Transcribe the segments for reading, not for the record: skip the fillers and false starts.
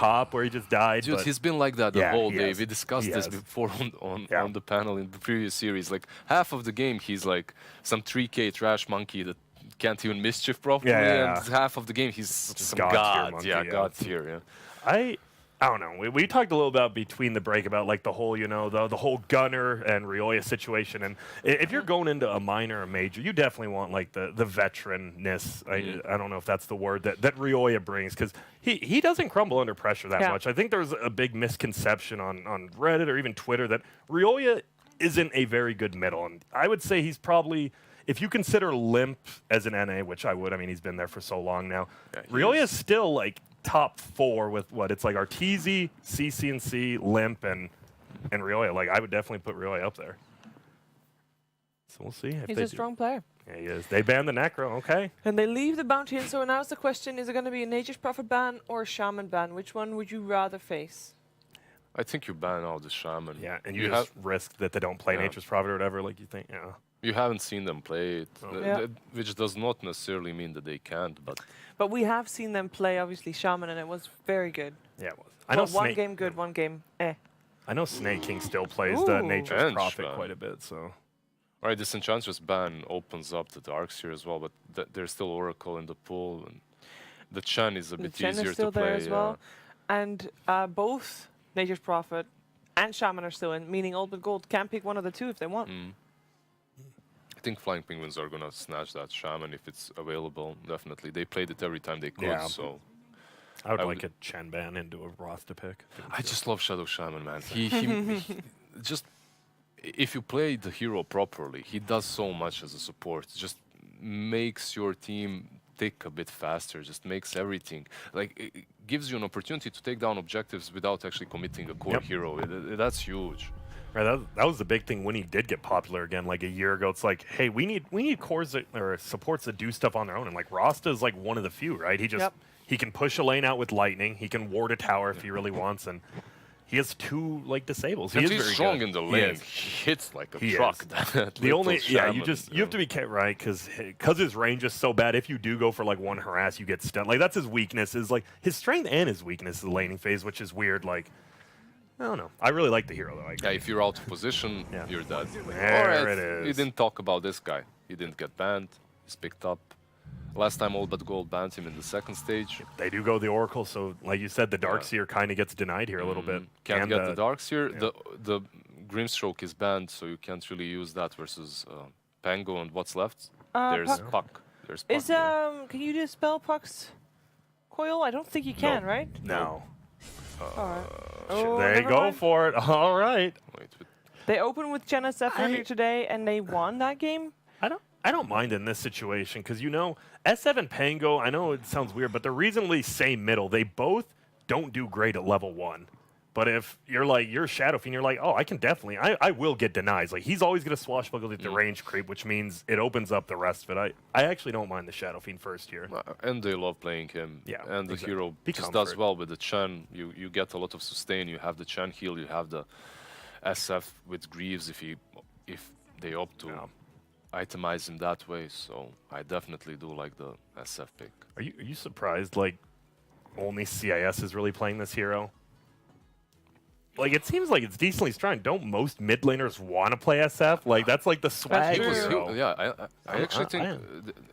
top where he just died. Dude, but he's been like that the whole day. We discussed He this has. before on the panel in the previous series. Like half of the game, he's like some 3K trash monkey that can't even mischief properly, and half of the game he's some god. Monkey, God tier. Yeah. I don't know. We talked a little about between the break about like the whole, you know, the whole Gunner and Rioya situation. And if you're going into a minor or major, you definitely want like the veteranness. I don't know if that's the word that Rioya brings, because he doesn't crumble under pressure that much. I think there's a big misconception on Reddit or even Twitter that Rioya isn't a very good middle. And I would say he's probably, if you consider Limp as an NA, which I would, I mean, he's been there for so long now, Rioya is still like top 4 with what it's like Arteezy, CCNC, Limp, and Rioya. Like, I would definitely put Rioya up there. So we'll see. If He's a strong player. Yeah, he is. They banned the Necro, okay. And they leave the bounty in. So now's the question, is it going to be a Nature's Prophet ban or a Shaman ban? Which one would you rather face? I think you ban out the Shaman. Yeah, and you just risk that they don't play Nature's Prophet or whatever, like you think, You haven't seen them play it, which does not necessarily mean that they can't, But we have seen them play, obviously, Shaman, and it was very good. Yeah, it was. I know one game good, one game eh. I know Snake King still plays the Nature's Prophet quite a bit, so. All right, this Enchantress ban opens up the Darks here as well, but there's still Oracle in the pool, and the Chen is a bit Chen easier is still to play. There as well. And both Nature's Prophet and Shaman are still in, meaning Old but Gold can pick one of the two if they want. I think Flying Penguins are going to snatch that Shaman if it's available, definitely. They played it every time they could, so... I would like a Chen ban into a Roth to pick. I just love Shadow Shaman, man. He just... If you play the hero properly, he does so much as a support. Just makes your team tick a bit faster, just makes everything. Like, it gives you an opportunity to take down objectives without actually committing a core hero. That's huge. Right, that was the big thing when he did get popular again, like a year ago. It's like, hey, we need cores or supports that do stuff on their own, and like Rasta is like one of the few, right? He just he can push a lane out with lightning, he can ward a tower if he really wants, and he has 2 like disables. He's very strong in the lane. He hits like a truck. The only you have to be right, because his range is so bad. If you do go for like one harass, you get stunned. Like that's his weakness. Is like his strength and his weakness is the laning phase, which is weird. Like. I don't know. I really like the hero, though. Yeah, if you're out of position, you're dead. There it is. We didn't talk about this guy. He didn't get banned. He's picked up. Last time, All But Gold banned him in the second stage. They do go the Oracle, so like you said, the Darkseer kind of gets denied here a little bit. Can't get the Darkseer. The Grimstroke is banned, so you can't really use that versus Pango. And what's left? There's Puck. There's Puck. Can you dispel Puck's coil? I don't think you can, right? No. They go for it. All right. They opened with Gen SF earlier today, and they won that game. I don't mind in this situation because, you know, SF and Pango, I know it sounds weird, but they're reasonably same middle. They both don't do great at level 1. But if you're like, you're Shadow Fiend, you're like, oh, I can definitely, I will get denies. Like, he's always going to swashbuckle with the range creep, which means it opens up the rest of it. I actually don't mind the Shadow Fiend first here. And they love playing him. Yeah, and the hero just does well with the Chen. You get a lot of sustain. You have the Chen heal. You have the SF with Greaves if they opt to itemize him that way. So I definitely do like the SF pick. Are you surprised, like, only CIS is really playing this hero? Like, it seems like it's decently strong. Don't most mid laners want to play SF? Like, that's like the swag hero. I actually think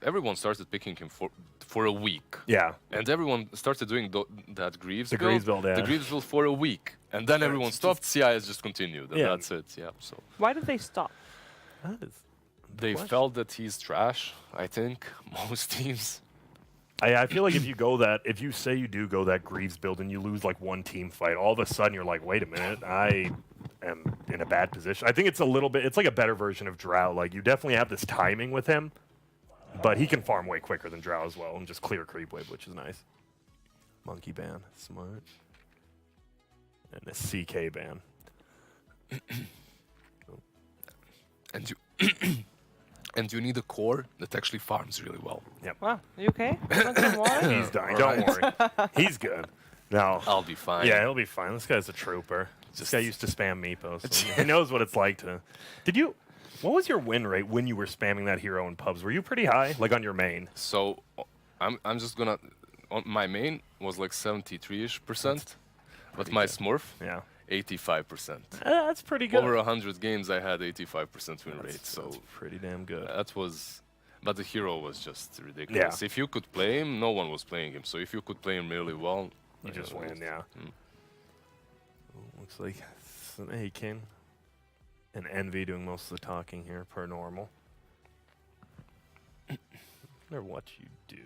everyone started picking him for a week. Yeah. And everyone started doing that Greaves build. Greaves build, The Greaves build for a week. And then everyone stopped, CIS just continued. And that's it, so. Why did they stop? They felt that he's trash, I think, most teams. I feel like if you say you do go that Greaves build and you lose like one team fight, all of a sudden you're like, wait a minute, I am in a bad position. I think it's like a better version of Drow. Like, you definitely have this timing with him, but he can farm way quicker than Drow as well and just clear creep wave, which is nice. Monkey ban, smart. And a CK ban. And you and you need a core that actually farms really well. Yep. Wow, you okay? He's dying. Don't worry. He's good. No. I'll be fine. Yeah, he'll be fine. This guy's a trooper. This guy used to spam Meepo, so he knows what it's like to... What was your win rate when you were spamming that hero in pubs? Were you pretty high, like on your main? So I'm just gonna on my main was like 73-ish%, but pretty my good. Smurf, Yeah. 85%. That's pretty good. Over 100 games, I had 85% win rate. That's So pretty damn good. that was, but the hero was just ridiculous. If you could play him, no one was playing him. So if you could play him really well, You just win, yeah. Mm. Looks like Snakin and Envy doing most of the talking here, per normal. Wonder what you do.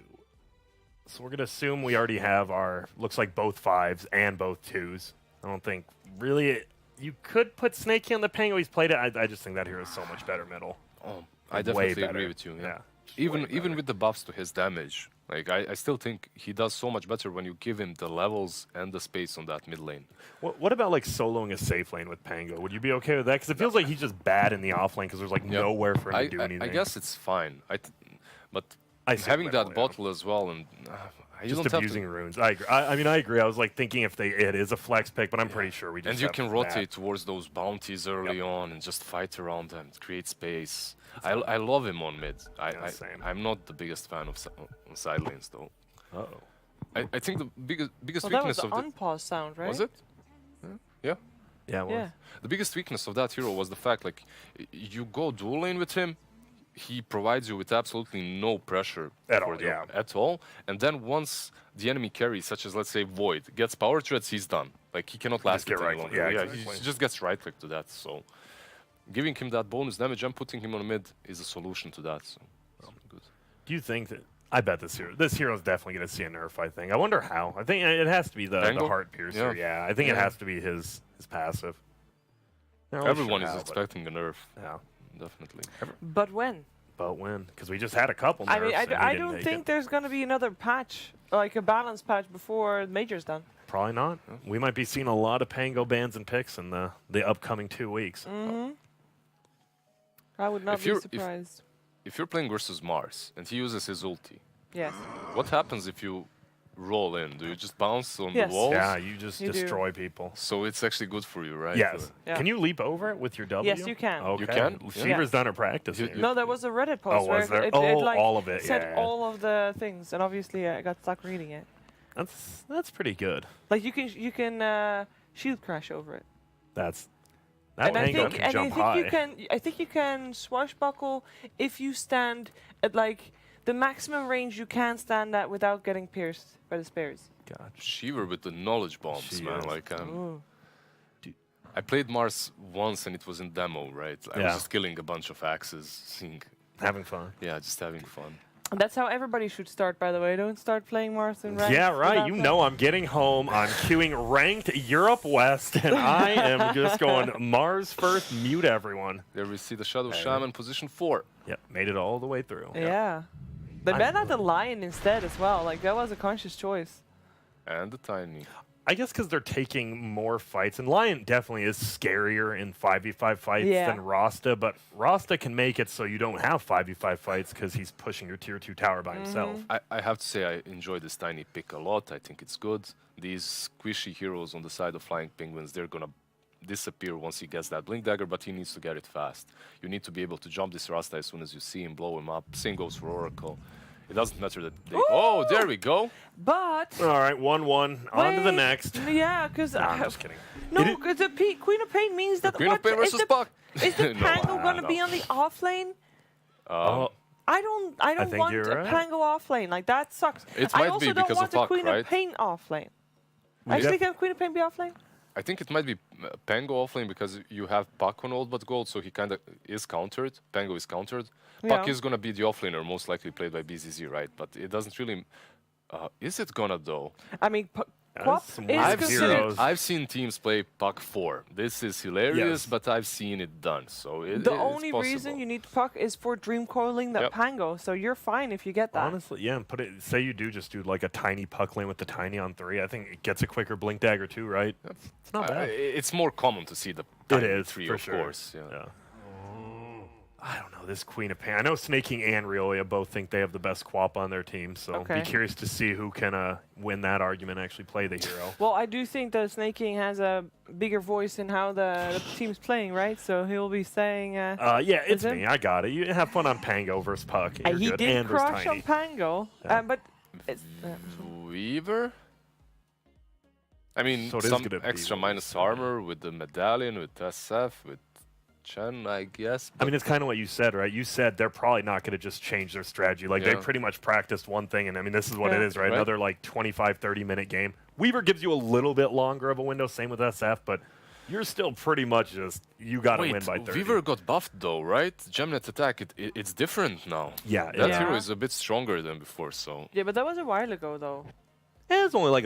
So we're going to assume we already have our, looks like both 5s and both 2s. I don't think, really, you could put Snakey on the Pango. He's played it. I just think that hero is so much better middle. Oh, I Way definitely better. agree with you. Yeah. Even with the buffs to his damage, like I still think he does so much better when you give him the levels and the space on that mid lane. What about like soloing a safe lane with Pango? Would you be okay with that? Because it feels like he's just bad in the off lane because there's like nowhere for him to do anything. I guess it's fine. But I see having the that middle, yeah. bottle as well, and you Just don't have abusing to, runes. I agree. I mean, I agree. I was like thinking if it is a flex pick, but I'm pretty sure we just and you have can that. rotate towards those bounties early on and just fight around them, create space. I love him on mid. Same. I'm not the biggest fan of on side lanes though. Uh-oh. I think the biggest Well, that was weakness the of the unpause sound, right? was it? Yeah. Yeah, it was. Yeah. The biggest weakness of that hero was the fact, like, you go dual lane with him, he provides you with absolutely no pressure At for all, the- yeah. at all. And then once the enemy carry, such as let's say Void, gets power threats, he's done. Like he cannot last get it any right-click. longer. Yeah, he exactly. just gets right click to that. So giving him that bonus damage and putting him on mid is a solution to that. So good. Do you think that? I bet this hero is definitely going to see a nerf. I think. I wonder how. I think it has to be the Pango? heart piercer. Yeah, I think it has to be his passive. Not really Everyone sure is how, but expecting a nerf, Yeah, definitely. But when? but when? Because we just had a couple nerfs. I mean, and he I didn't don't take think it. there's going to be another patch, like a balance patch before Major's done. Probably not. We might be seeing a lot of Pango bans and picks in the upcoming 2 weeks. Mm-hmm. I would not If be you're- surprised. If you're playing versus Mars and he uses his ulti, Yes. what happens if you roll in? Do you just bounce on Yes. the walls? Yeah, you just You do. destroy people. So it's actually good for you, right? Yes. Yeah. Can you leap over it with your W? Yes, you can. Okay. You can? Shiva's done her practice. You- here. you- No, there was a Reddit post Oh, where was there? it Oh, like all of it, said yeah. all of the things, and obviously I got stuck reading it. That's pretty good. Like you can shield crash over it. That And Pango can jump high. I think you can swashbuckle if you stand at like the maximum range you can stand at without getting pierced by the spears. God. Shiver with the knowledge bombs, She man. is. Like Ooh. I played Mars once and it was in demo, right? I Yeah. was just killing a bunch of axes, seeing, Having fun. yeah, just having fun. And that's how everybody should start, by the way. Don't start playing Mars in ranked. Yeah, right. without You that. know I'm getting home. I'm queuing ranked Europe West, and I am just going Mars first, mute everyone. There we see the Shadow Hey. Shaman position 4. Yep, made it all the way through. Yeah. They I- banned out the lion instead as well. Like that was a conscious choice. And the Tiny. I guess because they're taking more fights, and Lion definitely is scarier in 5v5 fights Yeah. than Rasta, but Rasta can make it so you don't have 5v5 fights because he's pushing your tier 2 tower by himself. I have to say I enjoy this Tiny pick a lot. I think it's good. These squishy heroes on the side of Flying Penguins, they're gonna disappear once he gets that Blink Dagger, but he needs to get it fast. You need to be able to jump this Rasta as soon as you see him, blow him up. Same goes for Oracle. It doesn't matter that they... Oh, there we go. But All right, 1-1. On to the wait, next. Yeah, because I'm just kidding. no, It i- because the Queen of Pain means that Queen of what Pain is versus the, Puck. is the No, Pango gonna no. be on the off lane? Oh, I don't think want you're a right. Pango off lane. Like that sucks. It I might also be don't because want of Puck, the Queen right? of Pain off lane. We Actually, def- can Queen of Pain be off lane? I think it might be Pango offlane because you have Puck on old but gold, so he kind of is countered. Pango is countered. Puck Yeah. is going to be the offlaner, most likely played by BZZ, right? But it doesn't really... is it gonna, though? I mean, That's Quap some is weird I've considered. heroes. I've seen teams play Puck 4. This is hilarious, Yes. but I've seen it done, so The it's only possible. reason you need Puck is for dream coiling that Yep. Pango, so you're fine if you get that. honestly, yeah, and put it. Say you do just do like a tiny puck lane with the tiny on 3. I think it gets a quicker Blink Dagger too, right? It's not bad. It's more common to see the It tiny is 3, for of sure. course. Yeah. Yeah. I don't know this Queen of Pain. I know Snaking and Riolia both think they have the best Quap on their team, so Okay. be curious to see who can win that argument and actually play the hero. Well, I do think that Snake King has a bigger voice in how the team's playing, right? So he'll be saying. Yeah, it's Is it? me. I got it. You have fun on Pango versus Puck. You're he good. did and versus crush Tiny. on Pango, Yeah. but it's, Weaver? I mean, So it is some gonna be extra Weaver. minus armor with the medallion, with SF, with Chen, I guess. I mean, it's kind of what you said, right? You said they're probably not going to just change their strategy. Like, they Yeah. pretty much practiced one thing, and I mean, this is what it Yeah. is, right? Right. Another, like, 25, 30-minute game. Weaver gives you a little bit longer of a window, same with SF, but you're still pretty much just, you got to Wait, win by 30. Weaver got buffed though, right? Gemnet attack, it's different now. Yeah, That Yeah. hero is a bit stronger than before, so... Yeah, but that was a while ago, though. It's only like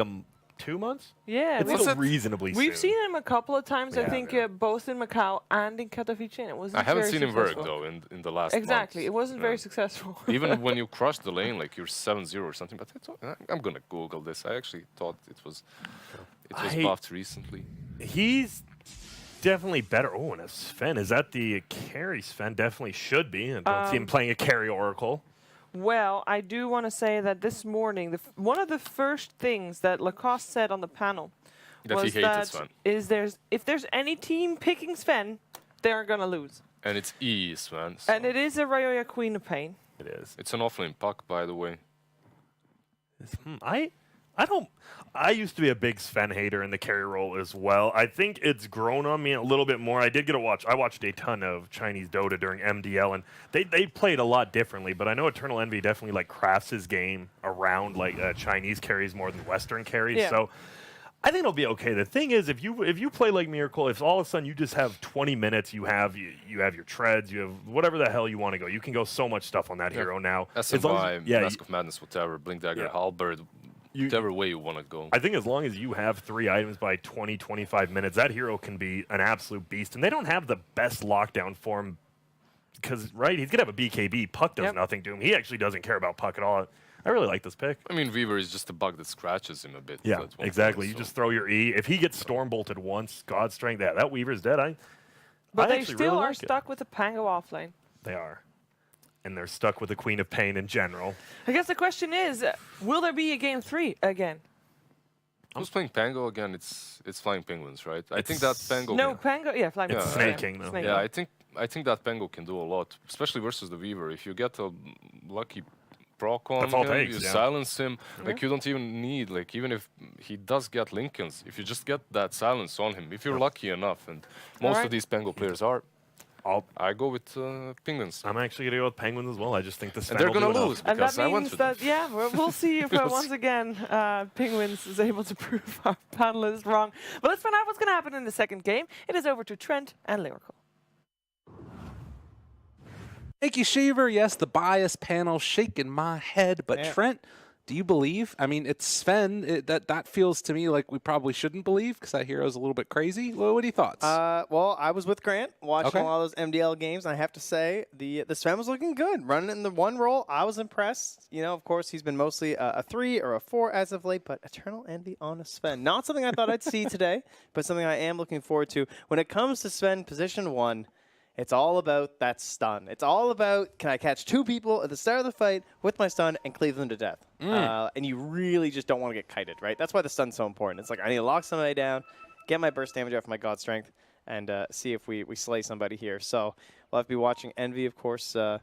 2 months. Yeah, It's we've, still reasonably we've soon. seen him a couple of times. I Yeah, think yeah. both in Macau and in Katowice. And it wasn't I haven't very seen him work, successful. though, in the last Exactly, month. it wasn't Yeah. very successful. Even when you crush the lane, like you're 7-0 or something, but I'm gonna Google this. I actually thought it was I- buffed recently. He's definitely better. Oh, and a Sven. Is that the carry Sven? Definitely should be. I don't see him playing a carry Oracle. Well, I do want to say that this morning, one of the first things that Lacoste said on the panel That he was hated that Sven. if there's any team picking Sven, they're gonna lose. And it's E, Sven. So And it is a Ryoya Queen of Pain. It is. it's an offlane puck, by the way. I don't. I used to be a big Sven hater in the carry role as well. I think it's grown on me a little bit more. I did get to watch. I watched a ton of Chinese Dota during MDL, and they played a lot differently. But I know Eternal Envy definitely like crafts his game around like Chinese carries more than Western carries. Yeah. So I think it'll be okay. The thing is, if you play like Miracle, if all of a sudden you just have 20 minutes, you have your treads, you have whatever the hell you want to go. You can go so much stuff on that hero now. As long SMI, as- yeah, Mask of Madness, whatever, Blink Dagger, Yeah. Halberd, whichever way you want to go. I think as long as you have 3 items by 20, 25 minutes, that hero can be an absolute beast. And they don't have the best lockdown for him because, right, he's going to have a BKB. Puck does Yep. nothing to him. He actually doesn't care about Puck at all. I really like this pick. I mean, Weaver is just a bug that scratches him a bit. Yeah, at one exactly. point, You so- just throw your E. If he gets Storm Bolted once, God Strength, that Weaver's dead. But I they actually still really are like it. stuck with the Pango offlane. They are. And they're stuck with the Queen of Pain in general. I guess the question is, will there be a game 3 again? Who's playing Pango again? It's Flying Penguins, right? I think that Pango. No, can- Pango. Yeah, Flying It's Penguins, Snake King, though. Snake Yeah, King. I think that Pango can do a lot, especially versus the Weaver. If you get a lucky proc on That's all him, it takes, you yeah. silence him. Like you don't even need even if he does get Lincolns, if you just get that silence on him, if you're lucky enough, and most Alright. of these Pango players are. I go with Penguins. I'm actually going to go with Penguins as well. I just think the Sven And they're will do gonna enough. lose And because that I went means to that, them. yeah, we'll see if once again Penguins is able to prove our panelists wrong. But let's find out what's going to happen in the second game. It is over to Trent and Lyrical. Thank you, Shaver. Yes, the bias panel shaking my head. But Yeah. Trent, do you believe? I mean, it's Sven. That feels to me like we probably shouldn't believe because that hero's a little bit crazy. What are your thoughts? Well, I was with Grant watching Okay. a lot of those MDL games, and I have to say the Sven was looking good. Running in the one role, I was impressed. You know, of course, he's been mostly a 3 or a 4 as of late, but Eternal Envy on a Sven. Not something I thought I'd see today, but something I am looking forward to. When it comes to Sven position 1, it's all about that stun. It's all about, can I catch 2 people at the start of the fight with my stun and cleave them to death? And you really just don't want to get kited, right? That's why the stun's so important. It's like, I need to lock somebody down, get my burst damage off my God Strength, and see if we slay somebody here. So we'll have to be watching Envy, of course. The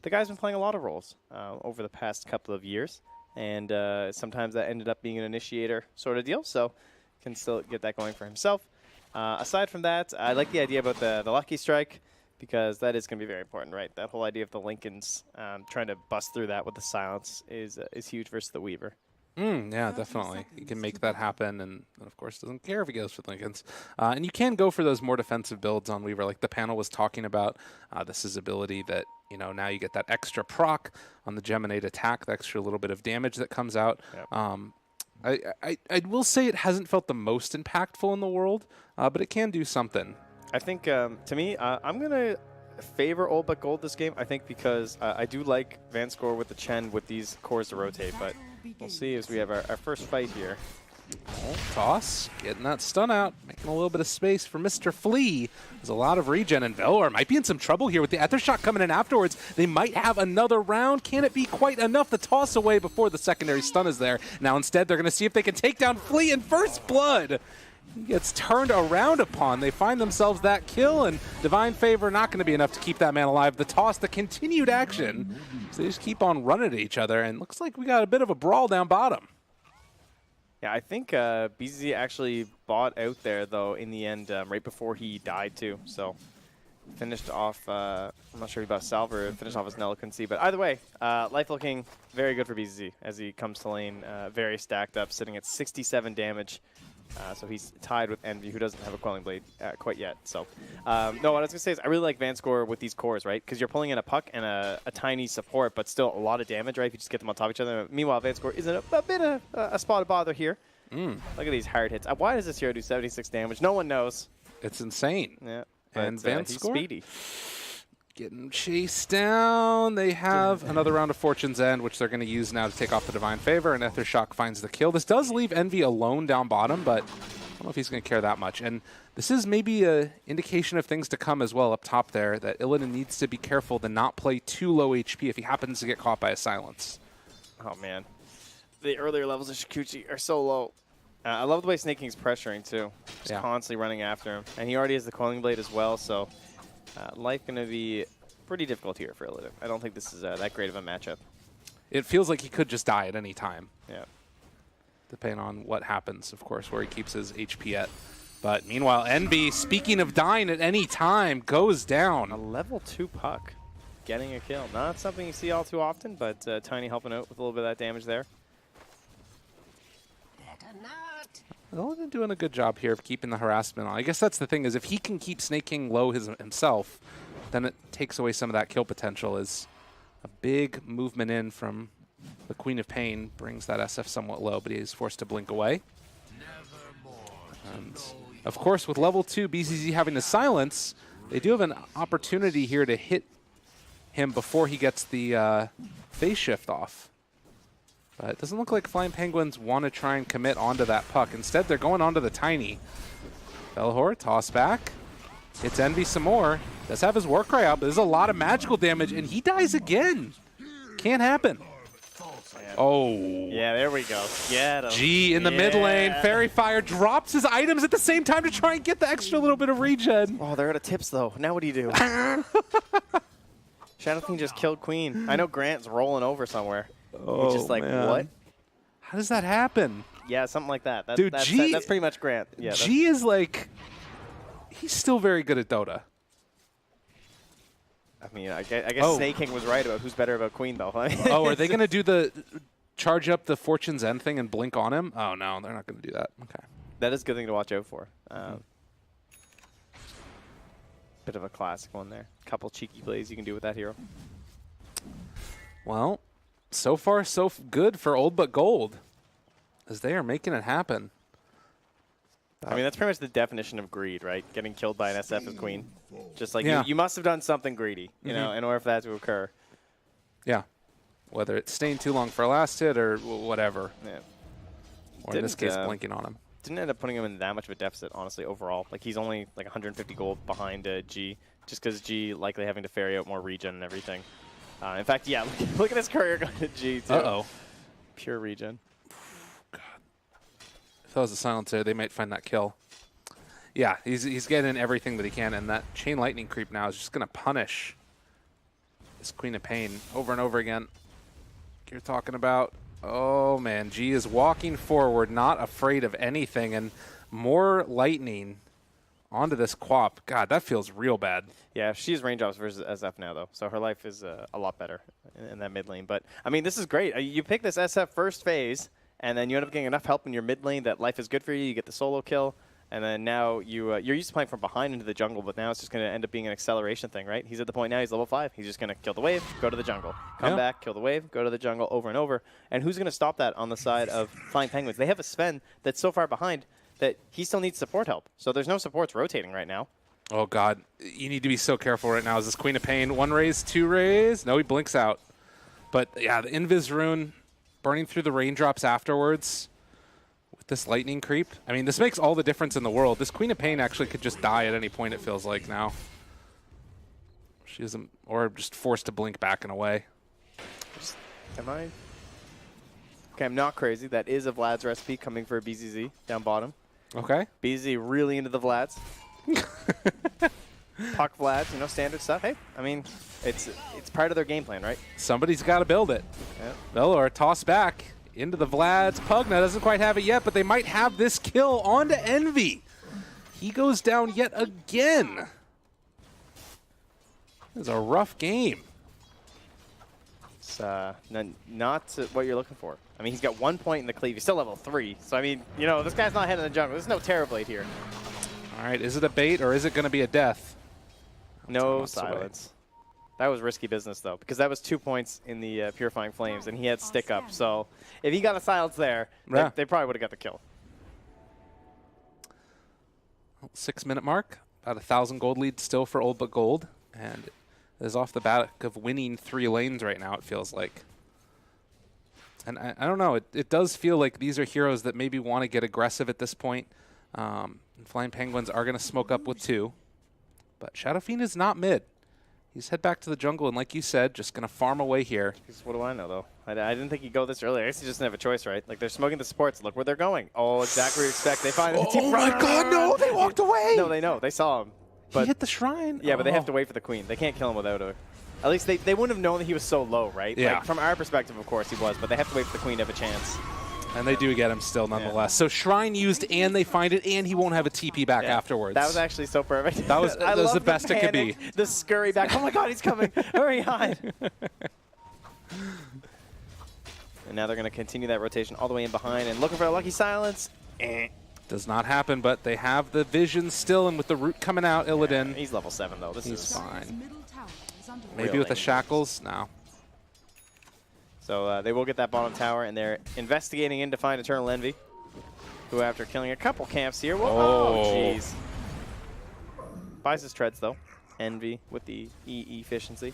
guy's been playing a lot of roles over the past couple of years, and sometimes that ended up being an initiator sort of deal, so can still get that going for himself. Aside from that, I like the idea about the Lucky Strike, because that is going to be very important, right? That whole idea of the Lincolns trying to bust through that with the silence is huge versus the Weaver. Yeah, definitely. You can make that happen, and of course doesn't care if he goes for Lincolns. And you can go for those more defensive builds on Weaver, like the panel was talking about. This is ability that, you know, now you get that extra proc on the Geminate attack, the extra little bit of damage that comes out. Yep. I will say it hasn't felt the most impactful in the world, but it can do something. I think, to me, I'm going to favor Old But Gold this game, I think, because I do like Van Score with the Chen with these cores to rotate, but we'll see as we have our first fight here. Toss, getting that stun out, making a little bit of space for Mr. Flea. There's a lot of regen, and Velour might be in some trouble here with the Ether Shot coming in afterwards. They might have another round. Can it be quite enough? The toss away before the secondary stun is there. Now instead, they're going to see if they can take down Flea in first blood. He gets turned around upon. They find themselves that kill, and Divine Favor not going to be enough to keep that man alive. The toss, the continued action. So they just keep on running at each other, and looks like we got a bit of a brawl down bottom. Yeah, I think BZZ actually bought out there, though, in the end, right before he died, too. So finished off, I'm not sure about Salver, finished off as Nella, couldn't see. But either way, life looking very good for BZZ as he comes to lane, very stacked up, sitting at 67 damage. So he's tied with Envy, who doesn't have a Quelling Blade quite yet. So, no, what I was going to say is I really like Vanscore with these cores, right? Because you're pulling in a puck and a tiny support, but still a lot of damage, right? If you just get them on top of each other. Meanwhile, Vanscore is a bit of a spot of bother here. Look at these hard hits. Why does this hero do 76 damage? No one knows. It's insane. Yeah. And Vanscore? He's Vanscore? speedy. Getting chased down. They have another round of Fortune's End, which they're going to use now to take off the Divine Favor, and Ethershock finds the kill. This does leave Envy alone down bottom, but I don't know if he's going to care that much. And this is maybe an indication of things to come as well up top there, that Illidan needs to be careful to not play too low HP if he happens to get caught by a silence. Oh, man. The earlier levels of Shikuchi are so low. I love the way Snake King's pressuring, too. Just constantly running after him. And he already has the Quelling Blade as well, so life going to be pretty difficult here for Illidan. I don't think this is that great of a matchup. It feels like he could just die at any time. Yeah. Depending on what happens, of course, where he keeps his HP at. But meanwhile, Envy, speaking of dying at any time, goes A down. level 2 puck getting a kill. Not something you see all too often, but Tiny helping out with a little bit of that damage there. Illidan doing a good job here of keeping the harassment on. I guess that's the thing, is if he can keep Snake King low himself, then it takes away some of that kill potential. Is a big movement in from the Queen of Pain brings that SF somewhat low, but he is forced to blink away. And of course, with level 2, BZZ having the silence, they do have an opportunity here to hit him before he gets the phase shift off. But it doesn't look like Flying Penguins want to try and commit onto that puck. Instead, they're going onto the Tiny. Belhor, toss back. Hits Envy some more. Does have his Warcry out, but there's a lot of magical damage, and he dies again. Can't happen. Oh. Yeah, there we go. Yeah. G in the mid lane. Fairy Fire drops his items at the same time to try and get the extra little bit of regen. Oh, they're out of tips, though. Now what do you do? Shadow King just killed Queen. I know Grant's rolling over somewhere. He's just like, man. what? How does that happen? Yeah, something like that. Dude, G, that's pretty much Grant. Yeah, G is like, he's still very good at Dota. I mean, I guess Snake King was right about who's better about Queen, though. Oh, are they going to do the charge up the Fortune's End thing and blink on him? Oh, no, they're not going to do that. Okay. That is a good thing to watch out for. Bit of a classic one there. Couple cheeky plays you can do with that hero. Well, so far so good for Old But Gold, as they are making it happen. I mean, that's pretty much the definition of greed, right? Getting killed by an SF as Queen. Just like, Yeah. you must have done something greedy, you know, in order for that to occur. Yeah. Whether it's staying too long for a last hit or whatever. Yeah. Or in this case, blinking on him. Didn't end up putting him in that much of a deficit, honestly, overall. Like, he's only like 150 gold behind G, just because G likely having to ferry out more regen and everything. In fact, yeah, look at his career going to G, too. Uh-oh. Pure regen. If that was a silencer, they might find that kill. Yeah, he's getting everything that he can, and that Chain Lightning creep now is just going to punish this Queen of Pain over and over again. You're talking about, oh man, G is walking forward, not afraid of anything, and more lightning onto this Quap. God, that feels real bad. Yeah, she has range drops versus SF now, though, so her life is a lot better in that mid lane. But, I mean, this is great. You pick this SF first phase, and then you end up getting enough help in your mid lane that life is good for you. You get the solo kill, and then now you're used to playing from behind into the jungle, but now it's just going to end up being an acceleration thing, right? He's at the point now, he's level 5. He's just going to kill the wave, go to the jungle. Come back, kill the wave, go to the jungle over and over. And who's going to stop that on the side of Flying Penguins? They have a Sven that's so far behind that he still needs support help. So there's no supports rotating right now. Oh god, you need to be so careful right now. Is this Queen of Pain 1 raise, 2 raise? No, he blinks out. But yeah, the Invis rune burning through the raindrops afterwards with this lightning creep. I mean, this makes all the difference in the world. This Queen of Pain actually could just die at any point, it feels like now. She isn't, or just forced to blink back and away. Am I? Okay, I'm not crazy. That is a Vlad's recipe coming for a BZZ down bottom. Okay. BZZ really into the Vlads. Puck Vlads, you know, standard stuff. Hey, I mean, it's part of their game plan, right? Somebody's got to build it. Yeah. Velor, toss back into the Vlad's. Pugna doesn't quite have it yet, but they might have this kill onto Envy. He goes down yet again. This is a rough game. It's not what you're looking for. I mean, he's got 1 point in the cleave. He's still level 3. So, I mean, you know, this guy's not heading in the jungle. There's no Terrorblade here. All right, is it a bait or is it going to be a death? No silence. That was risky business, though, because that was 2 points in the Purifying Flames, and he had stick up. So if he got a silence there, they probably would have got the kill. 6 minute mark. About 1,000 gold lead still for Old But Gold. And it is off the back of winning 3 lanes right now, it feels like. And I don't know. It does feel like these are heroes that maybe want to get aggressive at this point. And Flying Penguins are going to smoke up with 2. But Shadow Fiend is not mid. He's head back to the jungle, and like you said, just going to farm away here. What do I know, though? I didn't think he'd go this early. I guess he just didn't have a choice, right? Like, they're smoking the supports. Look where they're going. Oh, exactly what you expect. They find the team. Oh, my God, no! They walked away! No, they know. They saw him. He hit the shrine. Yeah, but they have to wait for the queen. They can't kill him without her. At least they wouldn't have known that he was so low, right? Yeah. Like, from our perspective, of course, he was, but they have to wait for the queen to have a chance. And they do get him still, nonetheless. So Shrine used, and they find it, and he won't have a TP back afterwards. That was actually so perfect. That was the best it could be. The scurry back. Oh my God, he's coming! Hurry, hide! And now they're going to continue that rotation all the way in behind and looking for a lucky silence. Does not happen, but they have the vision still, and with the root coming out, Illidan. Yeah, he's level 7 though. He's fine. Maybe with the shackles? No. So they will get that bottom tower, and they're investigating in to find Eternal Envy, who after killing a couple camps here, oh jeez. Buys his treads though. Envy with the E efficiency.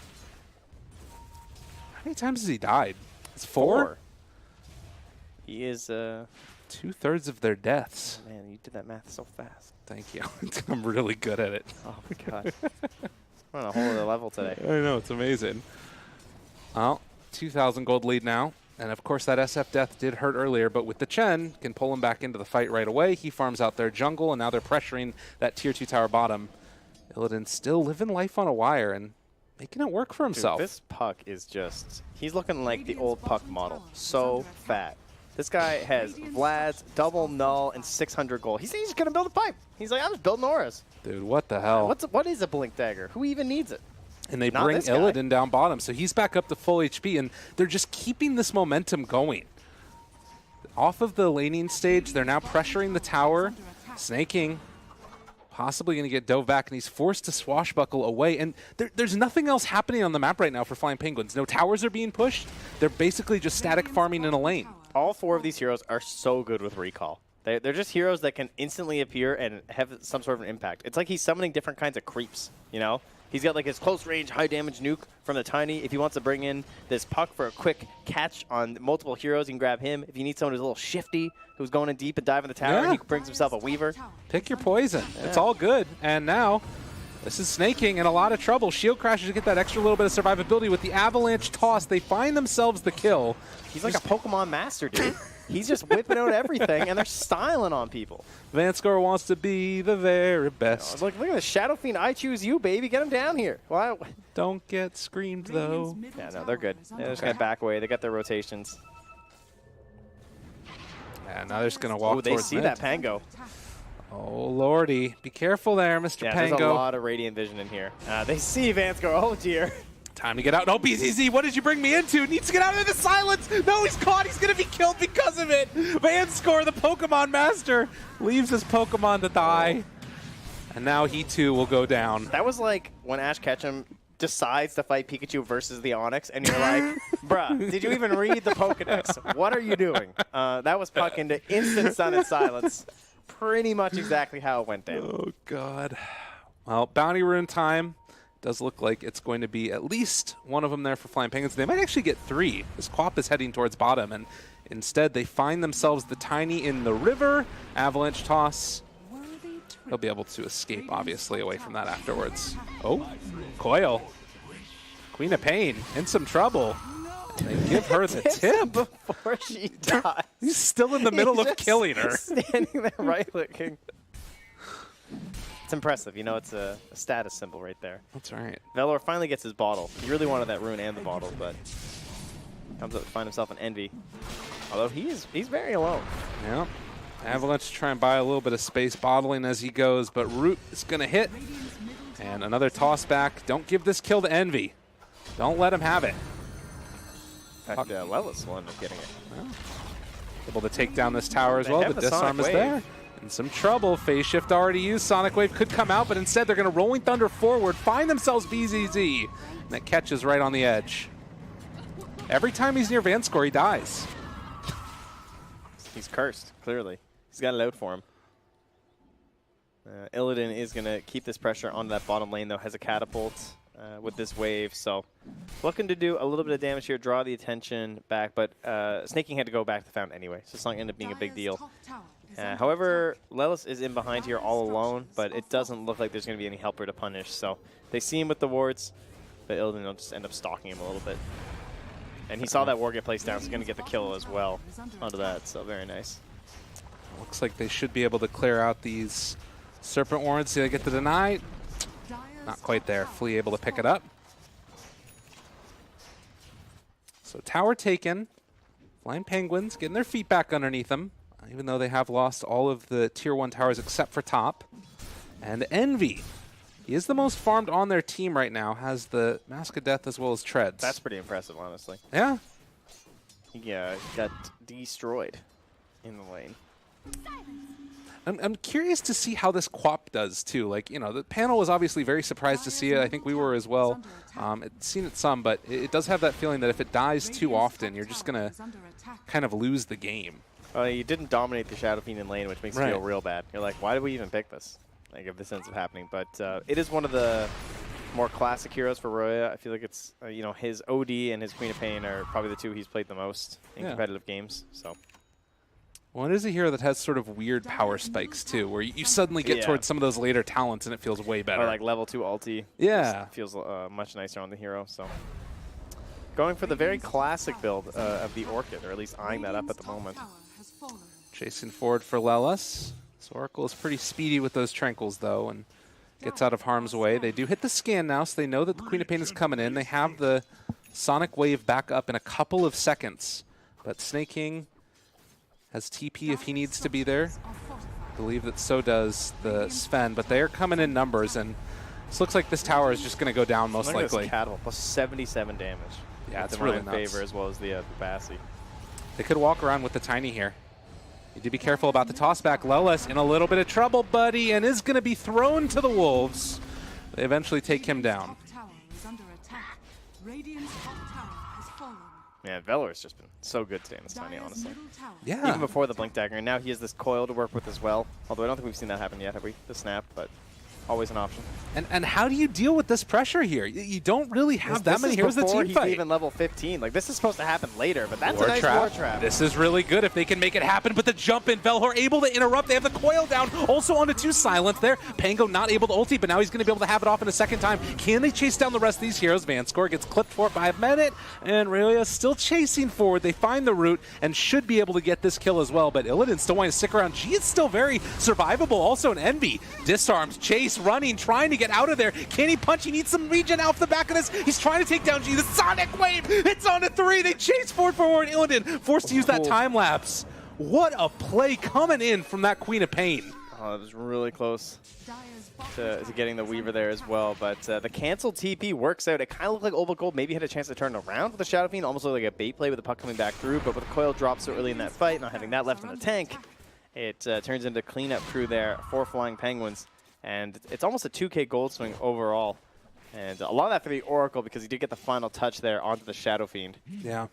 How many times has he died? It's 4? He is 2/3 of their deaths. Oh, man, you did that math so fast. Thank you. I'm really good at it. Oh my God. We're on a whole other level today. I know, it's amazing. Well, 2,000 gold lead now. And of course that SF death did hurt earlier, but with the Chen, can pull him back into the fight right away. He farms out their jungle, and now they're pressuring that tier 2 tower bottom. Illidan still living life on a wire and making it work for himself. Dude, this Puck is just, he's looking like the old Puck model. So fat. This guy has Vlad's, double null, and 600 gold. He's just going to build a pipe. He's like, I'm just building auras. Dude, what the hell? What is a Blink Dagger? Who even needs it? And they Not bring this guy. Illidan down bottom, so he's back up to full HP, and they're just keeping this momentum going. Off of the laning stage, they're now pressuring the tower. Snaking, possibly going to get dove back, and he's forced to swashbuckle away. And there's nothing else happening on the map right now for Flying Penguins. No towers are being pushed. They're basically just static farming in a lane. All 4 of these heroes are so good with recall. They're just heroes that can instantly appear and have some sort of an impact. It's like he's summoning different kinds of creeps, you know? He's got like his close range, high damage nuke from the Tiny. If he wants to bring in this Puck for a quick catch on multiple heroes, you can grab him. If you need someone who's a little shifty, who's going in deep and diving the tower, he brings himself a Weaver. Pick your poison. It's all good. And now, this is Snaking in a lot of trouble. Shield crashes to get that extra little bit of survivability with the Avalanche toss. They find themselves the kill. He's like a Pokemon master, dude. He's just whipping out everything, and they're styling on people. Vanscore wants to be the very best. Look at the Shadow Fiend. I choose you, baby. Get him down here. Why? Don't get screamed, though. Yeah, no, they're good. They're just going to back away. They got their rotations. And now they're just going to walk towards they see mid. that Pango. Oh, lordy. Be careful there, Mr. Yeah, Pango. there's a lot of Radiant Vision in here. They see Vanscore. Oh, dear. Time to get out. Oh, BZZ, what did you bring me into? Needs to get out of the silence. No, he's caught. He's going to be killed because of it. Vanscore, the Pokemon master, leaves his Pokemon to die. And now he, too, will go down. That was like when Ash Ketchum decides to fight Pikachu versus the Onix, and you're like, bruh, did you even read the Pokedex? What are you doing? That was Puck into instant stun and silence. Pretty much exactly how it went down. Oh, God. Well, Bounty Rune time. Does look like it's going to be at least one of them there for Flying Penguins. They might actually get 3 as Quap is heading towards bottom, and instead they find themselves the Tiny in the river. Avalanche toss. They'll be able to escape, obviously, away from that afterwards. Oh, Coil. Queen of Pain in some trouble. And they give her the tip. Before she dies. He's still in the middle of killing her. Standing there right-clicking. It's impressive. You know, it's a status symbol right there. That's right. Velor finally gets his bottle. He really wanted that rune and the bottle, but comes up to find himself an Envy. Although he's very alone. Yeah. Avalanche try and buy a little bit of space, bottling as he goes, but Root is going to hit. And another toss back. Don't give this kill to Envy. Don't let him have it. In fact, Lelis will end up getting it. Well, able to take down this tower as They well. have The the disarm Sonic is Wave. there. In some trouble. Phase shift already used. Sonic Wave could come out, but instead they're going to Rolling Thunder forward, find themselves BZZ. And that catches right on the edge. Every time he's near Vanscore, he dies. He's cursed, clearly. He's got it out for him. Illidan is going to keep this pressure on that bottom lane, though, has a catapult with this wave. So looking to do a little bit of damage here, draw the attention back, but Snaking had to go back to the fountain anyway, so it's not going to end up being a big deal. However, Lelis is in behind here all alone, but it doesn't look like there's going to be any helper to punish. So they see him with the wards, but Illidan will just end up stalking him a little bit. And he saw that ward get placed down, so he's going to get the kill as well onto that, so very nice. Looks like they should be able to clear out these Serpent Wards. Do they get the deny? Not quite there. Flea able to pick it up. So tower taken. Flying Penguins getting their feet back underneath them, even though they have lost all of the tier 1 towers except for top. And Envy. He is the most farmed on their team right now, has the Mask of Death as well as Treads. That's pretty impressive, honestly. Yeah. He got destroyed in the lane. I'm curious to see how this QoP does, too. Like, you know, the panel was obviously very surprised to see it. I think we were as well. It's seen it some, but it does have that feeling that if it dies too often, you're just going to kind of lose the game. You didn't dominate the Shadow Fiend in lane, which makes you feel real bad. You're like, why did we even pick this? Like, if this ends up happening. But it is one of the more classic heroes for Roya. I feel like it's, you know, his OD and his Queen of Pain are probably the two he's played the most in competitive games. So. Well, it is a hero that has sort of weird power spikes, too, where you suddenly get towards some of those later talents and it feels way better. Or like level 2 ulti. Yeah. Just feels much nicer on the hero. So going for the very classic build of the Orchid, or at least eyeing that up at the moment. Chasing forward for Lelis. So Oracle is pretty speedy with those Tranquils, though, and gets out of harm's way. They do hit the scan now, so they know that the Queen of Pain is coming in. They have the Sonic Wave back up in a couple of seconds. But Snake King has TP if he needs to be there. I believe that so does the Sven, but they are coming in numbers, and this looks like this tower is just going to go down most likely. Catapult plus 77 damage. Yeah, it's the really Ryan nuts. favor as well as the Bassi. They could walk around with the Tiny here. Need to be careful about the tossback. Lelis in a little bit of trouble, buddy, and is going to be thrown to the Wolves. They eventually take him down. Yeah, Velor's just been so good today in this Tiny, honestly. Yeah. Even before the Blink Dagger, and now he has this coil to work with as well. Although I don't think we've seen that happen yet, have we? The snap, but always an option. And how do you deal with this pressure here? You don't really have that many heroes that before team he's fight. even level 15. Like, this is supposed to happen later, but that's a nice war trap. This is really good if they can make it happen, but the jump in, Velhor able to interrupt. They have the coil down, also onto 2 silence there. Pango not able to ulti, but now he's going to be able to have it off in a second time. Can they chase down the rest of these heroes? Vanscore gets clipped for by a minute, and Aurelia still chasing forward. They find the route and should be able to get this kill as well, but Illidan still wanting to stick around. G is still very survivable. Also an Envy. Disarms, Chase running, trying to get out of there. Can he punch? He needs some regen off the back of this. He's trying to take down G. The Sonic Wave, it's on to 3. They chase forward. Illidan forced to use that time lapse. What a play coming in from that Queen of Pain. Oh, it was really close to getting the Weaver there as well, but the cancel TP works out. It kind of looked like Oval Gold maybe had a chance to turn around with the Shadow Fiend, almost looked like a bait play with the puck coming back through, but with the coil drop so early in that fight, not having that left in the tank, it turns into cleanup crew there for Flying Penguins. And it's almost a 2K gold swing overall. And a lot of that for the Oracle because he did get the final touch there onto the Shadow Fiend. Yeah.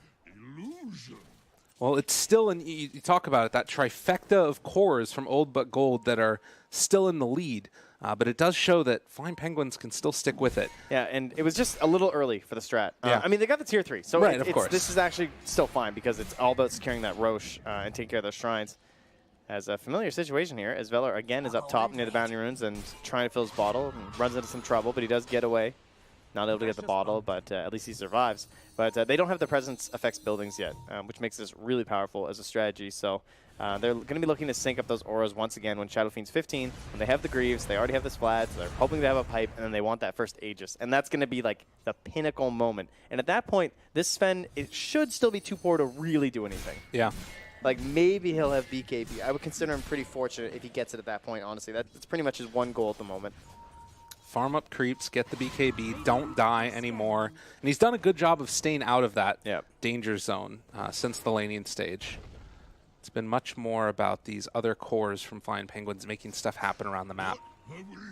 Well, it's still, you talk about it, that trifecta of cores from Old But Gold that are still in the lead. But it does show that Flying Penguins can still stick with it. Yeah, and it was just a little early for the strat. Yeah. I mean, they got the tier 3. So right, of course. This is actually still fine because it's all about securing that Roche and taking care of those shrines. As a familiar situation here, as Velor again is up top near the Bounty Runes and trying to fill his bottle and runs into some trouble, but he does get away. not able to get the bottle, but at least he survives. But they don't have the presence affects buildings yet, which makes this really powerful as a strategy. So they're going to be looking to sync up those auras once again when Shadow Fiend's 15. When they have the Greaves, they already have the Splats, they're hoping to have a pipe, and then they want that first Aegis. And that's going to be like the pinnacle moment. And at that point, this Sven, it should still be too poor to really do anything. Yeah. Like, maybe he'll have BKB. I would consider him pretty fortunate if he gets it at that point, honestly. That's pretty much his one goal at the moment. Farm up creeps, get the BKB, don't die anymore. And he's done a good job of staying out of that danger zone since the laning stage. It's been much more about these other cores from Flying Penguins making stuff happen around the map,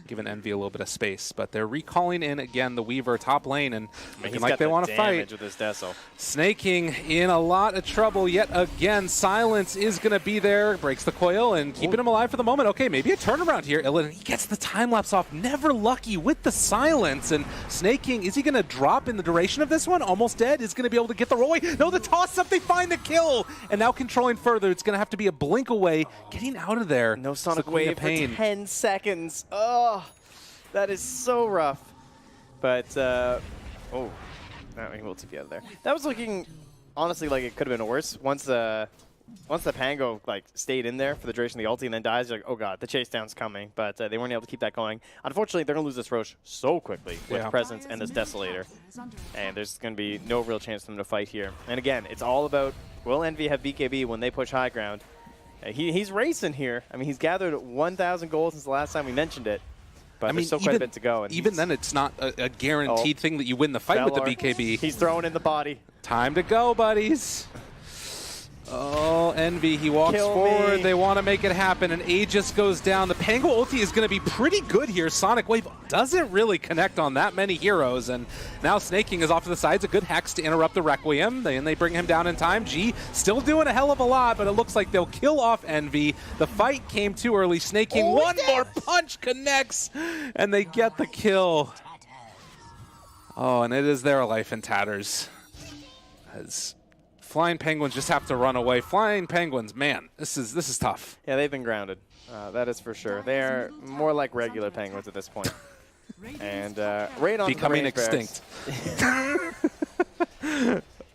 giving Envy a little bit of space. But they're recalling in again the Weaver top lane and looking like they want to fight. With his Deso. Snaking in a lot of trouble yet again. Silence is going to be there. Breaks the coil and keeping him alive for the moment. Okay, maybe a turnaround here. He gets the time lapse off. Never lucky with the silence. And Snaking, is he going to drop in the duration of this one? Almost dead. Is going to be able to get the roll away. No, the toss up. They find the kill. And now controlling further. It's going to have to be a blink away. Getting out of there. No Sonic Wave for 10 seconds. Oh, that is so rough. But, oh, not able to be out of there. That was looking, honestly, like it could have been worse. Once the Pango like stayed in there for the duration of the ulti and then dies, you're like, oh god, the chase down's coming. But they weren't able to keep that going. Unfortunately, they're going to lose this Roche so quickly with Presence and this Desolator. And there's going to be no real chance for them to fight here. And again, it's all about, will Envy have BKB when they push high ground? He's racing here. I mean, he's gathered 1,000 gold since the last time we mentioned it. But there's still quite a bit to go. And even then, it's not a guaranteed thing that you win the fight with the BKB. He's throwing in the body. Time to go, buddies. Oh, Envy, he walks forward. They want to make it happen, and Aegis goes down. The Pango ulti is going to be pretty good here. Sonic Wave doesn't really connect on that many heroes, and now Snaking is off to the sides. A good Hex to interrupt the Requiem, and they bring him down in time. G still doing a hell of a lot, but it looks like they'll kill off Envy. The fight came too early. Snaking, one more punch connects, and they get the kill. Oh, and it is their life in tatters. As Flying Penguins just have to run away. Flying Penguins, man, this is tough. Yeah, they've been grounded. That is for sure. They are more like regular penguins at this point. And right on becoming extinct.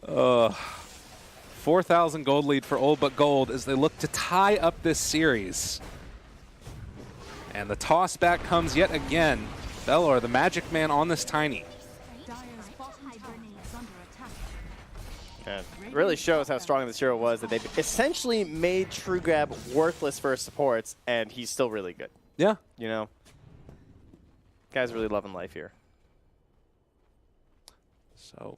4,000 gold lead for Old But Gold as they look to tie up this series. And the toss back comes yet again. Belor, the magic man on this Tiny. And it really shows how strong this hero was that they've essentially made True Grab worthless for his supports, and he's still really good. Yeah. You know? Guy's really loving life here. So,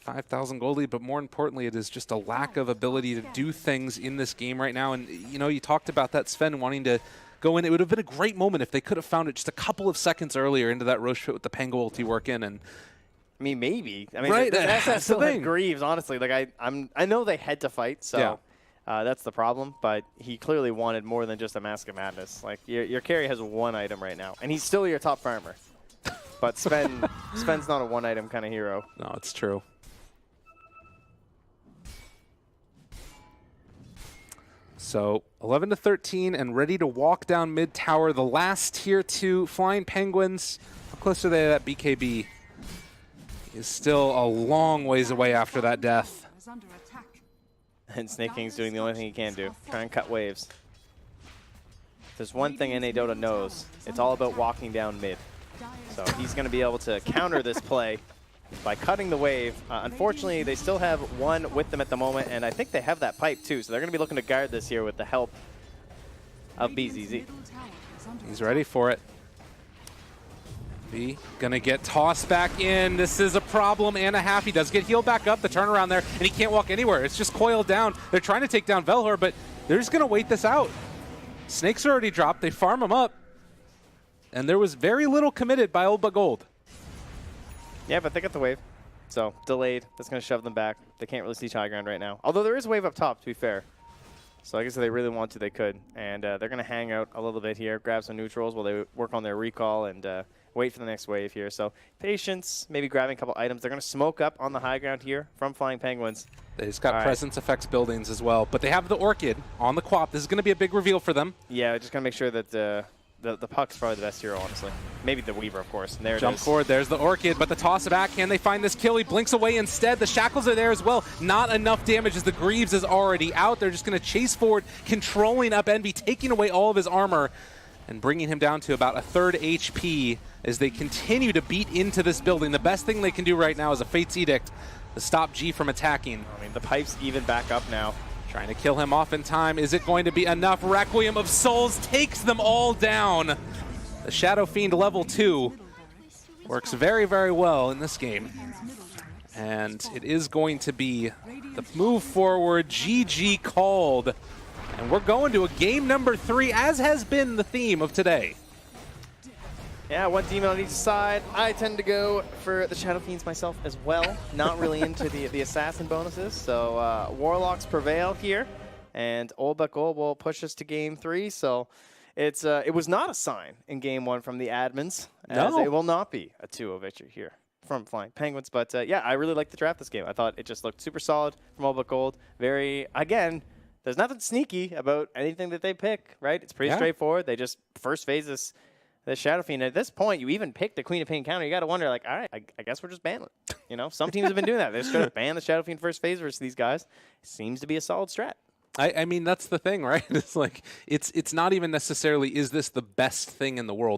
5,000 gold lead, but more importantly, it is just a lack of ability to do things in this game right now. And, you know, you talked about that Sven wanting to go in. It would have been a great moment if they could have found it just a couple of seconds earlier into that Roche pit with the Pango ulti work in. And I mean, maybe. I mean, right, the that's still the had thing. Greaves, honestly. Like, I know they had to fight, so that's the problem. But he clearly wanted more than just a Mask of Madness. Like, your carry has one item right now, and he's still your top farmer. But Sven's not a one-item kind of hero. No, it's true. So 11-13 and ready to walk down mid tower. The last tier 2 Flying Penguins. How close are they to that BKB? Is still a long ways away after that death. And Snake King's doing the only thing he can do. Try and cut waves. If there's one thing NA Dota knows, it's all about walking down mid. So he's going to be able to counter this play by cutting the wave. Unfortunately, they still have one with them at the moment, and I think they have that pipe too, so they're going to be looking to guard this here with the help of BZZ. He's ready for it. B gonna get tossed back in. This is a problem and a half. He does get healed back up, the turnaround there, and he can't walk anywhere. It's just coiled down. They're trying to take down Velhor, but they're just gonna wait this out. Snakes are already dropped. They farm him up. And there was very little committed by Old But Gold. Yeah, but they got the wave. So, delayed. That's going to shove them back. They can't really see high ground right now. Although there is a wave up top, to be fair. So I guess if they really want to, they could. And they're going to hang out a little bit here, grab some neutrals while they work on their recall and wait for the next wave here. So, patience, maybe grabbing a couple items. They're going to smoke up on the high ground here from Flying Penguins. They just got presence effects buildings as well. But they have the Orchid on the Quap. This is going to be a big reveal for them. Yeah, just going to make sure that the Puck's probably the best hero, honestly. Maybe the Weaver, of course. And there Jump it is. forward, there's the Orchid, but the toss it back. Can they find this kill? He blinks away instead. The Shackles are there as well. Not enough damage as the Greaves is already out. They're just going to chase forward, controlling up Envy, taking away all of his armor, and bringing him down to about a third HP as they continue to beat into this building. The best thing they can do right now is a Fate's Edict to stop G from attacking. I mean, the Pipe's even back up now. Trying to kill him off in time. Is it going to be enough? Requiem of Souls takes them all down. The Shadow Fiend level 2 works very, very well in this game. And it is going to be the move forward. GG called. And we're going to a game number 3, as has been the theme of today. Yeah, one demon on each side. I tend to go for the Shadow Fiends myself as well. Not really into the assassin bonuses. So Warlocks prevail here. And Olbek will push us to game 3. So it was not a sign in game 1 from the admins. As No. it will not be a 2-0 victory here from Flying Penguins. But yeah, I really liked the draft this game. I thought it just looked super solid from Olbek Gold. Very, again, there's nothing sneaky about anything that they pick, right? It's pretty straightforward. They just first phase this Shadow Fiend. At this point, you even pick the Queen of Pain counter. You got to wonder, like, all right, I guess we're just banning it. You know, some teams have been doing that. They're just going to ban the Shadow Fiend first phase versus these guys. Seems to be a solid strat. I mean, that's the thing, right? It's like, it's not even necessarily, is this the best thing in the world?